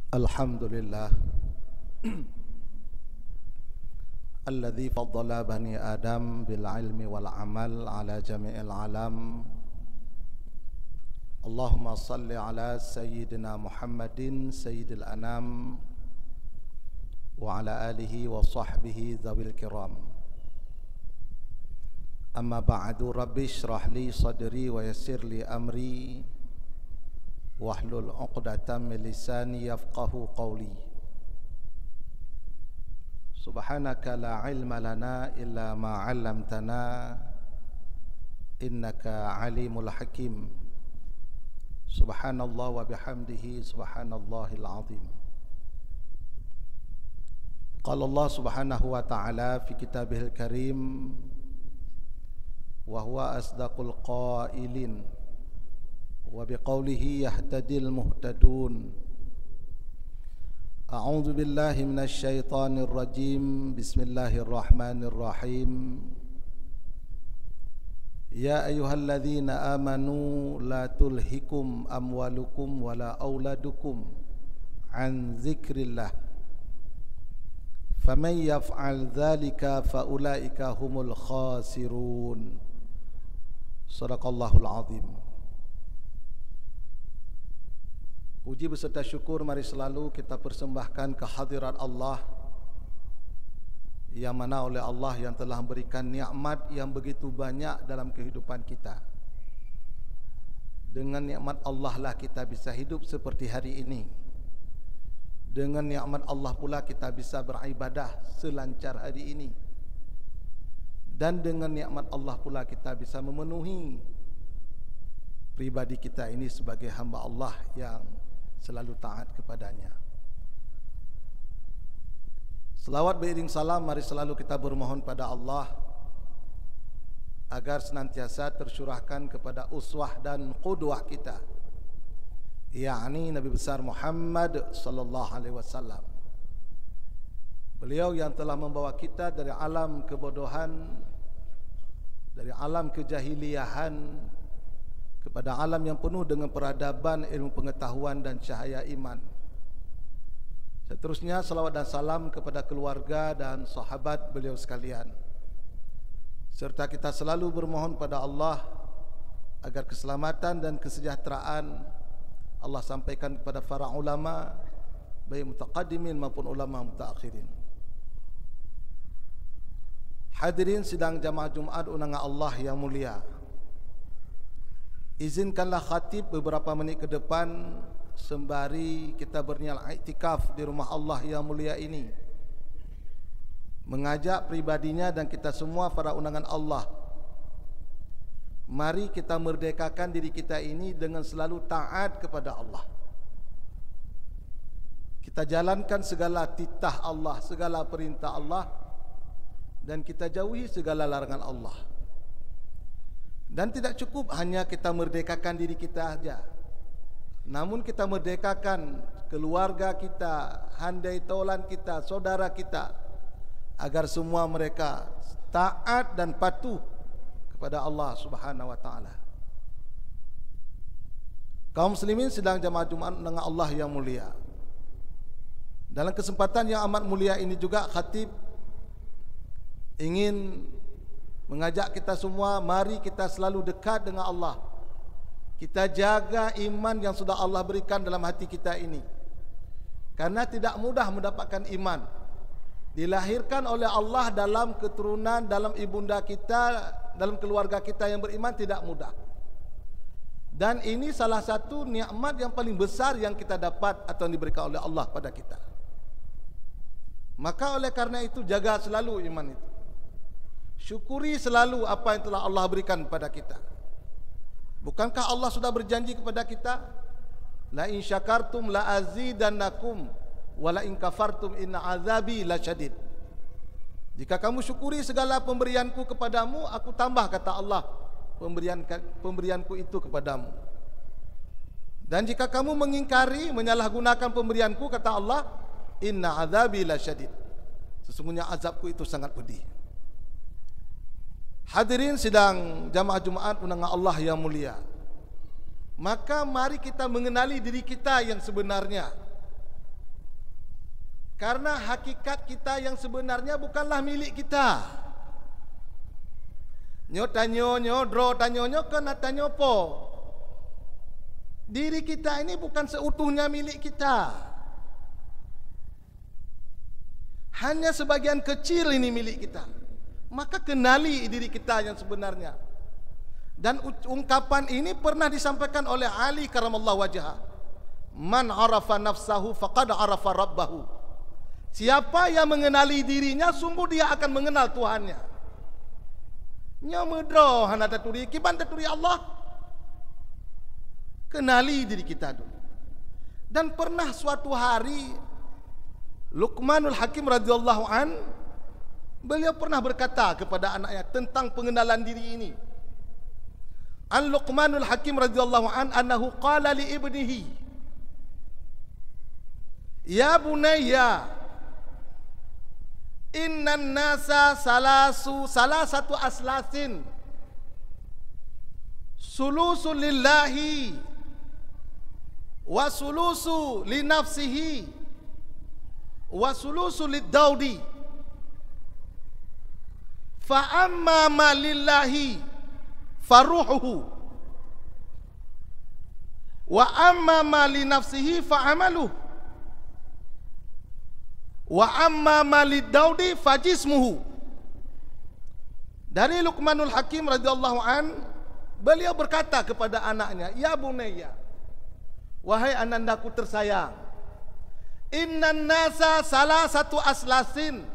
Alhamdulillah alladzi faddala bani Adam bil ilmi wal amal ala jami'il alam. Allahumma salli ala sayyidina Muhammadin sayyidil anam wa ala alihi wa sahbihi dzawil kiram. Amma ba'du, rabbi shrah li sadri wa yassir li amri wahlul 'uqdatam min lisani yafqahu qawli. Subhanaka la ilma lana illa ma 'allamtana innaka alimul hakim. Subhanallah wa bihamdihi subhanallahil azim. Qala Allah subhanahu wa ta'ala fi kitabihil karim wa huwa asdaqul qailin wa biqaulihi yahtadil muhtadun. A'udzu billahi minasy syaithanir rajim. Bismillahirrahmanirrahim. Ya ayyuhalladzina amanu la tulhikum amwalukum wala auladukum an dzikrillah faman yaf'al dzalika faulaika humul khasirun. Shadaqallahul azim. Puji beserta syukur mari selalu kita persembahkan kehadirat Allah, yang mana oleh Allah yang telah memberikan nikmat yang begitu banyak dalam kehidupan kita. Dengan nikmat Allah lah kita bisa hidup seperti hari ini. Dengan nikmat Allah pula kita bisa beribadah selancar hari ini. Dan dengan nikmat Allah pula kita bisa memenuhi pribadi kita ini sebagai hamba Allah yang selalu taat kepadanya. Selawat beriring salam mari selalu kita bermohon pada Allah agar senantiasa tersyurahkan kepada uswah dan qudwah kita, yakni Nabi besar Muhammad sallallahu alaihi wasallam. Beliau yang telah membawa kita dari alam kebodohan, dari alam kejahiliahan kepada alam yang penuh dengan peradaban, ilmu pengetahuan dan cahaya iman. Seterusnya salawat dan salam kepada keluarga dan sahabat beliau sekalian, serta kita selalu bermohon pada Allah agar keselamatan dan kesejahteraan Allah sampaikan kepada para ulama, baik mutaqaddimin maupun ulama mutaakhirin. Hadirin sidang jamaah Jumat undangan Allah yang mulia, izinkanlah khatib beberapa menit ke depan sembari kita berniat iktikaf di rumah Allah yang mulia ini, mengajak pribadinya dan kita semua para undangan Allah, mari kita merdekakan diri kita ini dengan selalu taat kepada Allah. Kita jalankan segala titah Allah, segala perintah Allah, dan kita jauhi segala larangan Allah. Dan tidak cukup hanya kita merdekakan diri kita saja, namun kita merdekakan keluarga kita, handai taulan kita, saudara kita, agar semua mereka taat dan patuh kepada Allah Subhanahu wa taala. Kaum muslimin sedang jamaah Jumat dengan Allah yang mulia. Dalam kesempatan yang amat mulia ini juga khatib ingin mengajak kita semua, mari kita selalu dekat dengan Allah. Kita jaga iman yang sudah Allah berikan dalam hati kita ini, karena tidak mudah mendapatkan iman. Dilahirkan oleh Allah dalam keturunan, dalam ibunda kita, dalam keluarga kita yang beriman tidak mudah. Dan ini salah satu nikmat yang paling besar yang kita dapat atau yang diberikan oleh Allah pada kita. Maka oleh karena itu jaga selalu iman itu. Syukuri selalu apa yang telah Allah berikan kepada kita. Bukankah Allah sudah berjanji kepada kita, la in syakartum la azidannakum wa la in kafartum inna azabi lasyadid. Jika kamu syukuri segala pemberianku kepadamu, aku tambah, kata Allah, pemberianku itu kepadamu. Dan jika kamu mengingkari, menyalahgunakan pemberianku, kata Allah, inna azabi lasyadid. Sesungguhnya azabku itu sangat pedih. Hadirin sidang jamaah Jumat undangan Allah yang mulia, maka mari kita mengenali diri kita yang sebenarnya. Karena hakikat kita yang sebenarnya bukanlah milik kita. Nyo tanyo nyo dro tanyo nyo kena tanyo po. Diri kita ini bukan seutuhnya milik kita. Hanya sebagian kecil ini milik kita. Maka kenali diri kita yang sebenarnya. Dan ungkapan ini pernah disampaikan oleh Ali karamallahu wajhah. Man arafa nafsahu faqad arafa rabbahu. Siapa yang mengenali dirinya, sungguh dia akan mengenal Tuhannya. Nyamudro hana taturi kiban taturi Allah. Kenali diri kita dulu. Dan pernah suatu hari Luqmanul Hakim radhiyallahu an, beliau pernah berkata kepada anaknya tentang pengenalan diri ini. An Luqmanul Hakim radhiyallahu an annahu qala li ibnihi, ya bunayya, innan nasa salasatu aslasin, sulusu lillahi wa sulusu li nafsihi wa sulusu lid-daudi, fa amma ma lillahi faruhuhu wa amma ma li nafsihi fa amaluhu wa amma ma lid-daudi fa jismuhu. Dari Luqmanul Hakim radhiyallahu an, beliau berkata kepada anaknya, ya bunayya, wahai anandaku tersayang, innan nasa salasatu aslasin,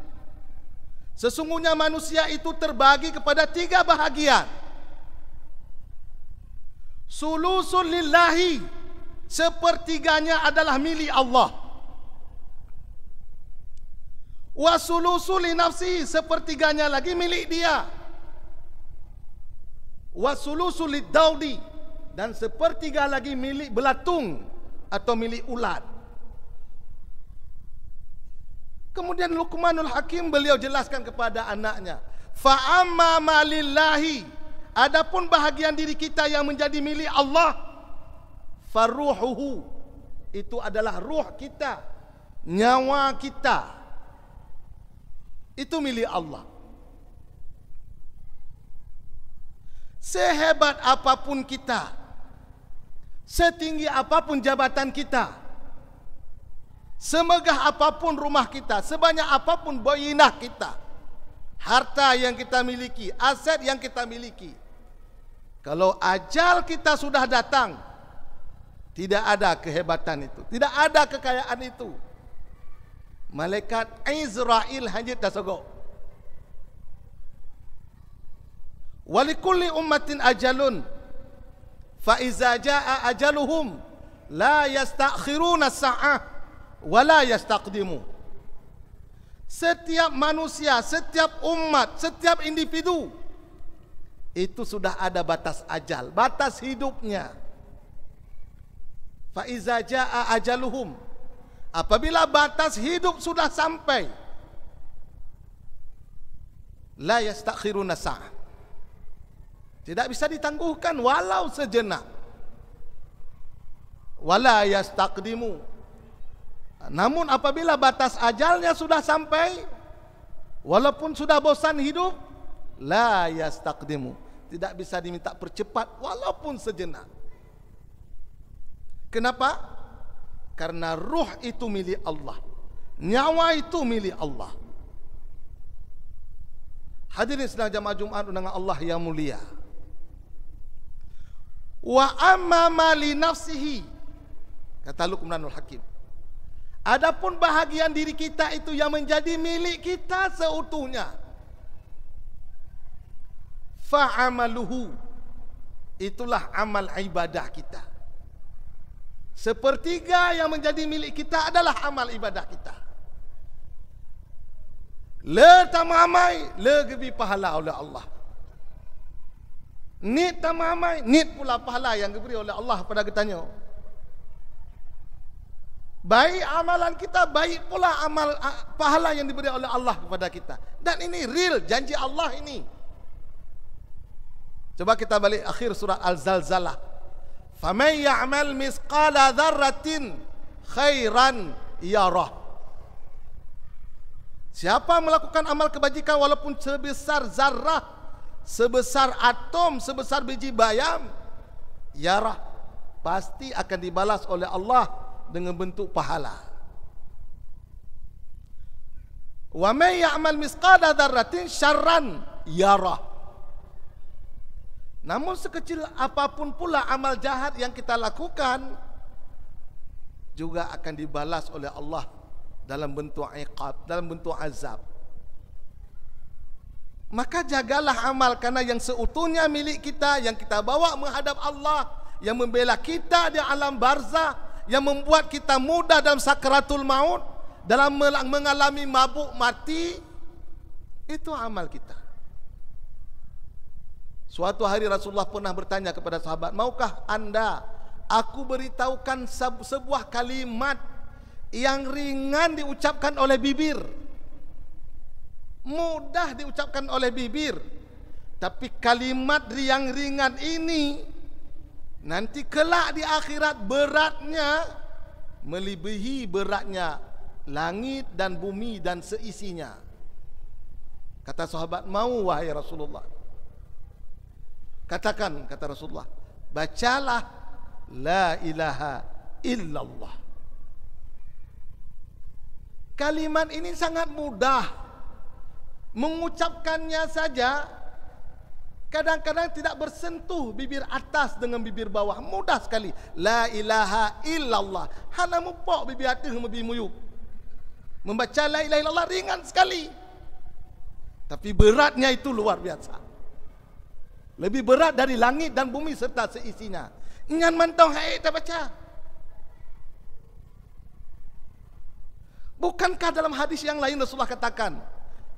sesungguhnya manusia itu terbagi kepada 3 bahagian. Sulusul lillahi, sepertiganya adalah milik Allah. Wa sulusul li nafsi, sepertiganya lagi milik dia. Wa sulusul lid-daudi, dan sepertiga lagi milik belatung atau milik ulat. Kemudian Luqmanul Hakim beliau jelaskan kepada anaknya, fa amma ma lillahi, adapun bahagian diri kita yang menjadi milik Allah, faruhuhu, itu adalah ruh kita, nyawa kita, itu milik Allah. Sehebat apapun kita, setinggi apapun jabatan kita, semegah apapun rumah kita, sebanyak apapun boyinah kita, harta yang kita miliki, aset yang kita miliki, kalau ajal kita sudah datang, tidak ada kehebatan itu, tidak ada kekayaan itu. Malaikat Israel hanya tasogok. Walikulli ummatin ajalun, fa iza jaa ajaluhum la yastakhiruna sa'ah wa la yastaqdimu. Setiap manusia, setiap umat, setiap individu itu sudah ada batas ajal, batas hidupnya. Fa iza jaa ajaluhum, apabila batas hidup sudah sampai, la yastakhiruna sa'ah, tidak bisa ditangguhkan walau sejenak. Wala yastaqdimu, namun apabila batas ajalnya sudah sampai, walaupun sudah bosan hidup, la yastaqdimu, tidak bisa diminta percepat walaupun sejenak. Kenapa? Karena ruh itu milik Allah, nyawa itu milik Allah. Hadirin sedang jamaah Jumat undangan Allah yang mulia. Wa amma ma li nafsihi, kata Luqmanul Hakim, adapun bahagian diri kita itu yang menjadi milik kita seutuhnya, fa amaluhu, itulah amal ibadah kita. Sepertiga yang menjadi milik kita adalah amal ibadah kita. Le tamamai, le gebi pahala oleh Allah. Nit tamamai, nit pula pahala yang diberi oleh Allah pada kitanya. Baik amalan kita, baik pula amal pahala yang diberi oleh Allah kepada kita. Dan ini real, janji Allah ini. Coba kita balik akhir surat Al-Zalzalah. Faman ya'mal misqala dzarratin khairan yarah. Siapa melakukan amal kebajikan walaupun sebesar zarrah, sebesar atom, sebesar biji bayam, yarah, pasti akan dibalas oleh Allah dengan bentuk pahala. Wa may ya'mal misqala dzarratin syarran yarah. Namun sekecil apapun pula amal jahat yang kita lakukan juga akan dibalas oleh Allah dalam bentuk iqab, dalam bentuk azab. Maka jagalah amal, karena yang seutuhnya milik kita, yang kita bawa menghadap Allah, yang membela kita di alam barzah, yang membuat kita mudah dalam sakaratul maut, dalam mengalami mabuk mati, itu amal kita. Suatu hari Rasulullah pernah bertanya kepada sahabat, maukah anda aku beritahukan sebuah kalimat yang ringan diucapkan oleh bibir, mudah diucapkan oleh bibir, tapi kalimat yang ringan ini nanti kelak di akhirat beratnya melebihi beratnya langit dan bumi dan seisinya. Kata sahabat, mau wahai Rasulullah. Katakan, kata Rasulullah, bacalah la ilaha illallah. Kalimat ini sangat mudah, mengucapkannya saja kadang-kadang tidak bersentuh bibir atas dengan bibir bawah, mudah sekali. La ilaha illallah, hana mupok bibir atas dengan bibir muyup. Membaca la ilaha illallah ringan sekali, tapi beratnya itu luar biasa. Lebih berat dari langit dan bumi serta seisinya. Ingat mantau hai tak baca. Bukankah dalam hadis yang lain Rasulullah katakan,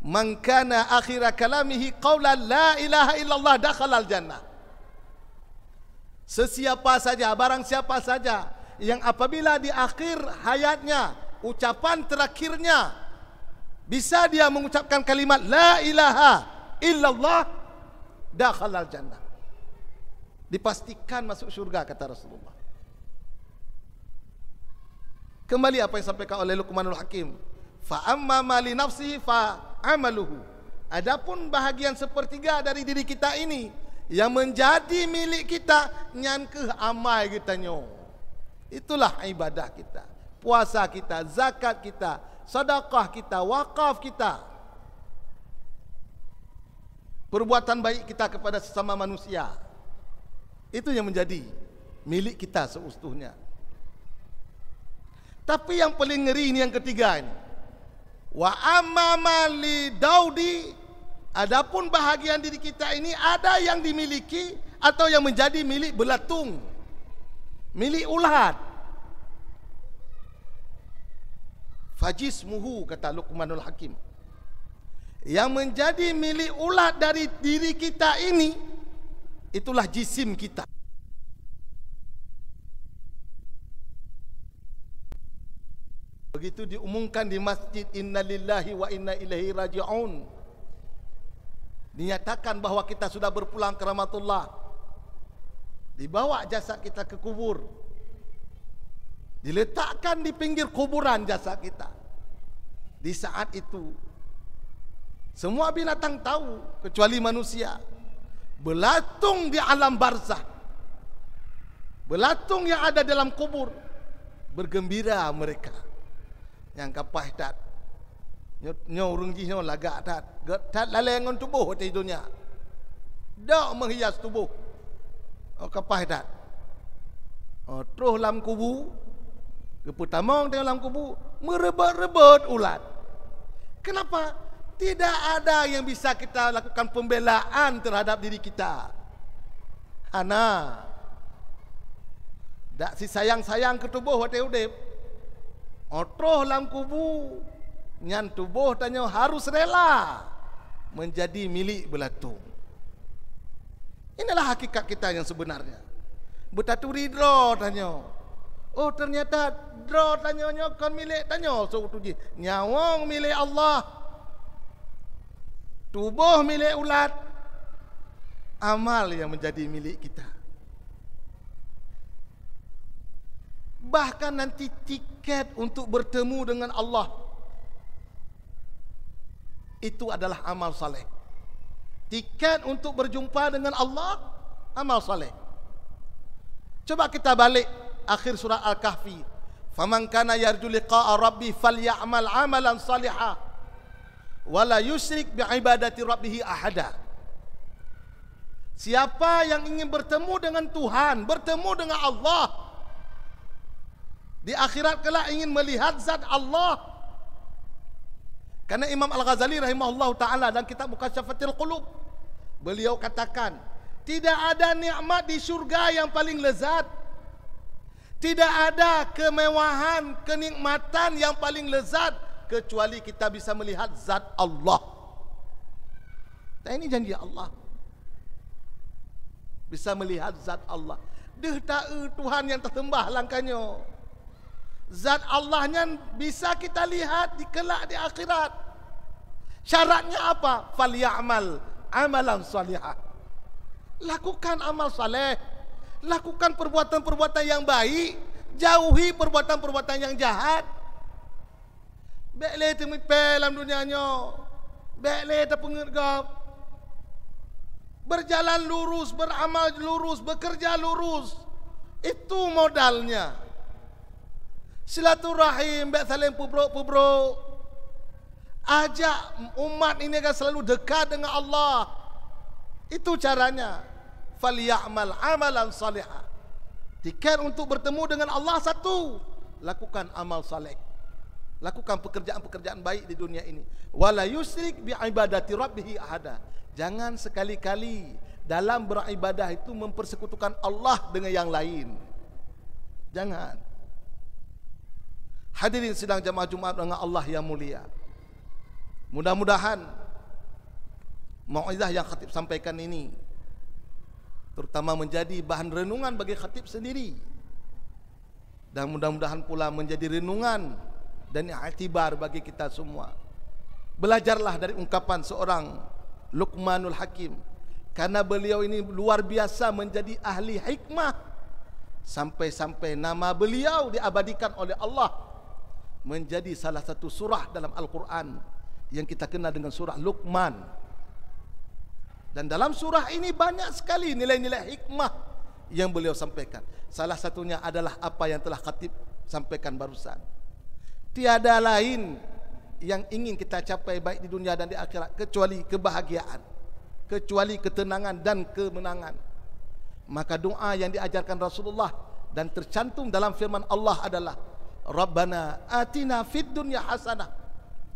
man kana akhir kalamihi qaulan la ilaha illallah dakhalal jannah. Sesiapa saja, barang siapa saja yang apabila di akhir hayatnya, ucapan terakhirnya bisa dia mengucapkan kalimat la ilaha illallah, dakhalal jannah, dipastikan masuk syurga, kata Rasulullah. Kembali apa yang disampaikan oleh Luqmanul Hakim, fa amma ma li nafsihi fa amaluhu. Adapun bahagian sepertiga dari diri kita ini yang menjadi milik kita, nyankeh amal kita nyo. Itulah ibadah kita, puasa kita, zakat kita, sedekah kita, wakaf kita, perbuatan baik kita kepada sesama manusia. Itu yang menjadi milik kita seutuhnya. Tapi yang paling ngeri ini yang ketiga ini. Wa amma mali Daudi, adapun bahagian diri kita ini ada yang dimiliki atau yang menjadi milik belatung, milik ulat. Fajismuhu, kata Luqmanul Hakim, yang menjadi milik ulat dari diri kita ini, itulah jisim kita. Begitu diumumkan di masjid, innalillahi wa inna ilaihi raji'un, dinyatakan bahwa kita sudah berpulang ke rahmatullah, dibawa jasad kita ke kubur, diletakkan di pinggir kuburan jasad kita. Di saat itu semua binatang tahu kecuali manusia, belatung di alam barzah, belatung yang ada dalam kubur, bergembira mereka. Yang kapah dat nyo urung ji nyo lagak dat lalengon tubuh di dunia, dak menghias tubuh. Kapah dat terus dalam kubu, keputamong dalam kubu, merebut-rebut ulat. Kenapa? Tidak ada yang bisa kita lakukan pembelaan terhadap diri kita. Hana dak si sayang-sayang ke tubuh hati udip, otroh dalam kubu, nyan tubuh tanya harus rela menjadi milik belatung. Inilah hakikat kita yang sebenarnya. Betatu ridro tanya, oh ternyata dro tanya kon milik tanya seutuhnya, nyawang milik Allah, tubuh milik ulat, amal yang menjadi milik kita. Bahkan nanti tiket untuk bertemu dengan Allah Itu adalah amal saleh. Tiket untuk berjumpa dengan Allah, amal saleh. Coba kita balik akhir surah Al-Kahfi. Faman kana yarju liqa'a rabbi falyamal amalan salihah wala yusyrik bi'ibadati rabbih ahada. Siapa yang ingin bertemu dengan Tuhan, bertemu dengan Allah, di akhirat kelak ingin melihat zat Allah. Karena Imam Al-Ghazali rahimahullah ta'ala dalam kitab Mukasyafatul Qulub, beliau katakan, tidak ada nikmat di surga yang paling lezat, tidak ada kemewahan, kenikmatan yang paling lezat kecuali kita bisa melihat zat Allah. Dan ini janji Allah, bisa melihat zat Allah. Deh tak Tuhan yang tersembah langkahnya, zat Allahnya bisa kita lihat di kelak di akhirat. Syaratnya apa? Falyamal amalan salihah. Lakukan amal saleh, lakukan perbuatan-perbuatan yang baik, jauhi perbuatan-perbuatan yang jahat. Baiklah temi dalam dunianya, baiklah tak pengergap. Berjalan lurus, beramal lurus, bekerja lurus. Itu modalnya. Silaturahim, baik saling pubruk-pubruk. Ajak umat ini akan selalu dekat dengan Allah. Itu caranya. Falyamal amalan salihah. Tiket untuk bertemu dengan Allah satu, lakukan amal saleh. Lakukan pekerjaan-pekerjaan baik di dunia ini. Wala yusyrik bi ibadati rabbih ahada. Jangan sekali-kali dalam beribadah itu mempersekutukan Allah dengan yang lain. Jangan. Hadirin sidang jamaah Jumat dengan Allah yang mulia, mudah-mudahan mau'izah yang khatib sampaikan ini terutama menjadi bahan renungan bagi khatib sendiri, dan mudah-mudahan pula menjadi renungan dan i'tibar bagi kita semua. Belajarlah dari ungkapan seorang Luqmanul Hakim, karena beliau ini luar biasa menjadi ahli hikmah, sampai-sampai nama beliau diabadikan oleh Allah menjadi salah satu surah dalam Al-Quran yang kita kenal dengan surah Luqman. Dan dalam surah ini banyak sekali nilai-nilai hikmah yang beliau sampaikan. Salah satunya adalah apa yang telah khatib sampaikan barusan. Tiada lain yang ingin kita capai baik di dunia dan di akhirat kecuali kebahagiaan, kecuali ketenangan dan kemenangan. Maka doa yang diajarkan Rasulullah dan tercantum dalam firman Allah adalah Rabbana atina fid dunya hasanah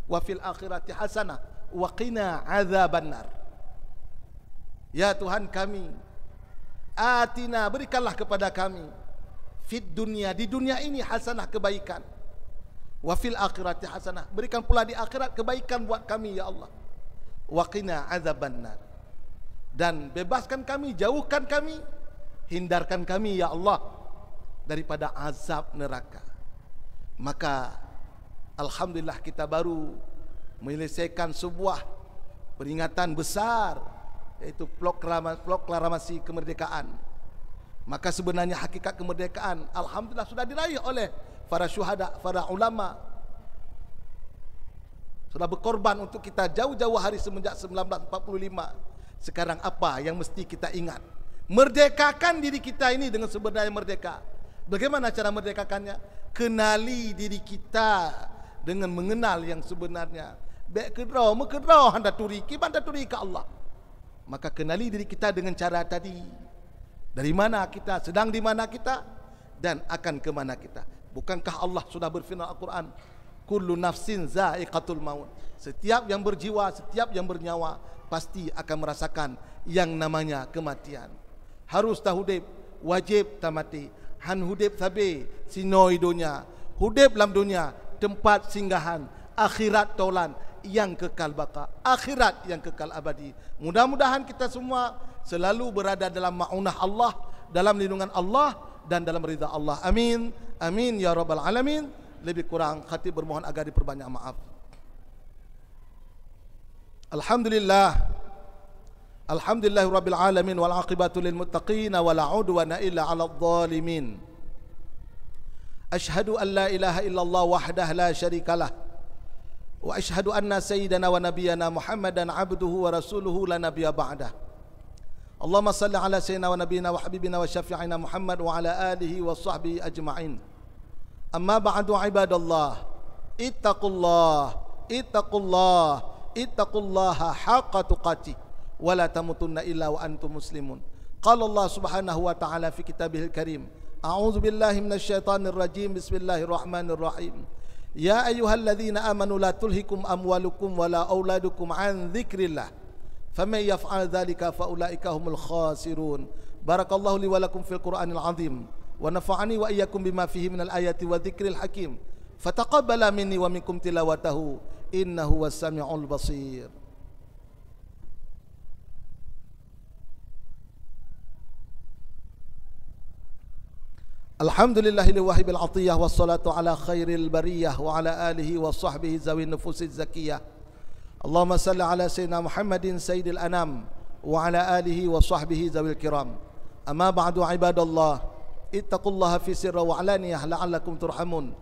wa fil akhirati hasanah wa qina azabannar. Ya Tuhan kami, atina, berikanlah kepada kami, fid dunya, di dunia ini hasanah, kebaikan, wa fil akhirati hasanah, berikan pula di akhirat kebaikan buat kami ya Allah, wa qina azabannar, dan bebaskan kami, jauhkan kami, hindarkan kami ya Allah daripada azab neraka. Maka alhamdulillah kita baru menyelesaikan sebuah peringatan besar, yaitu proklamasi kemerdekaan. Maka sebenarnya hakikat kemerdekaan alhamdulillah sudah diraih oleh para syuhada, para ulama, sudah berkorban untuk kita jauh-jauh hari semenjak 1945. Sekarang apa yang mesti kita ingat? Merdekakan diri kita ini dengan sebenarnya merdeka. Bagaimana cara merdekakannya? Kenali diri kita dengan mengenal yang sebenarnya. Baik kedraw, mekedraw handa turiki, handa turiki Allah. Maka kenali diri kita dengan cara tadi. Dari mana kita, sedang di mana kita, dan akan ke mana kita. Bukankah Allah sudah berfirman Al-Quran, kullu nafsin za'iqatul maut. Setiap yang berjiwa, setiap yang bernyawa pasti akan merasakan yang namanya kematian. Harus tahudib, wajib tamati. Han hudib sabe sinoi dunia, hudib dalam dunia tempat singgahan, akhirat tolan yang kekal baka, akhirat yang kekal abadi. Mudah-mudahan kita semua selalu berada dalam ma'unah Allah, dalam lindungan Allah dan dalam ridha Allah. Amin, amin ya rabbal alamin. Lebih kurang khatib bermohon agar diperbanyak maaf. Alhamdulillah, alhamdulillahi rabbil alamin, wal aqibatu lil muttaqin wa la udwana illa 'alal zalimin. Asyhadu an la ilaha illallah wahdahu la syarikalah wa asyhadu anna sayyidana wa nabiyyana Muhammadan abduhu wa rasuluhu la nabiyya ba'dah. Allahumma salli ala sayyidina wa nabiyyina wa habibina wa syafi'ina Muhammad wa ala alihi wa sahbihi ajma'in. Amma ba'du ibadallah, ittaqullaha haqqa tuqatih wa la tamutunna illa wa antum muslimun. Qala Allah subhanahu wa ta'ala fi kitabihil karim, a'udzu billahi minasy syaithanir rajim, bismillahirrahmanirrahim. Ya ayyuhalladzina amanu la tulhikum amwalukum wala auladukum an dzikrillah faman yaf'al dzalika faulaika humul khasirun. Barakallahu li wa lakum fil Qur'anil azim wa nafa'ani wa iyyakum bima fihi minal ayati wa dzikril hakim. Fataqabbala minni wa minkum tilawatahu innahu was-sami'ul basir. Alhamdulillahi liwahibil atiyah wassalatu ala khairil bariyah wa ala alihi wa sahbihi zawin nufusiz zakiyah. Allahumma salli ala sayyidina Muhammadin sayyidil anam wa ala alihi wa sahbihi zawil kiram. Amma ba'du ibadallah, ittaqullaha fi sirra wa alaniyah la'allakum turhamun.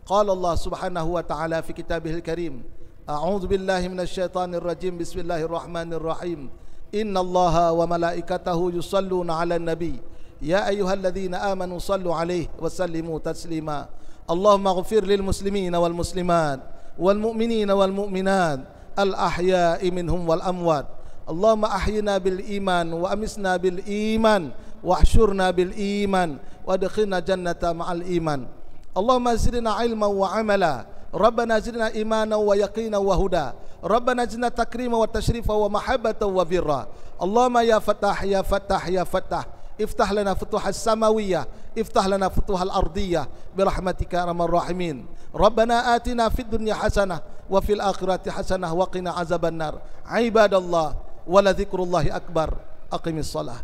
Qala Allah subhanahu wa ta'ala fi kitabihil karim, a'udzu billahi minasy syaithanir rajim, bismillahirrahmanirrahim. Innallaha wa malaikatahu yusalluna 'alan nabi ya ayyuhalladzina amanu sallu 'alaihi wa sallimu taslima. Allahumma ighfir lil muslimina wal muslimat wal mu'minina wal mu'minat al ahya'i minhum wal amwat. Allahumma ahyina bil iman wa amisna bil iman wa ahsyurna bil iman wa adkhilna jannata ma'al iman. Allahumma zidna ilman wa amala, Rabbana zidna imana wa yaqina wa huda, Rabbana zidna takrima wa tashrifa wa mahabbata wa birra. Allahumma ya Fattah ya Fattah ya Fattah, iftah lana futuhas samawiyah, iftah lana futuhal ardiyah birahmatika arhamar rahimin. Rabbana atina fid dunya hasanah wa fil akhirati hasanah wa qina azabannar. Ibadallah, wa la dzikrullahi akbar. Aqimis shalah.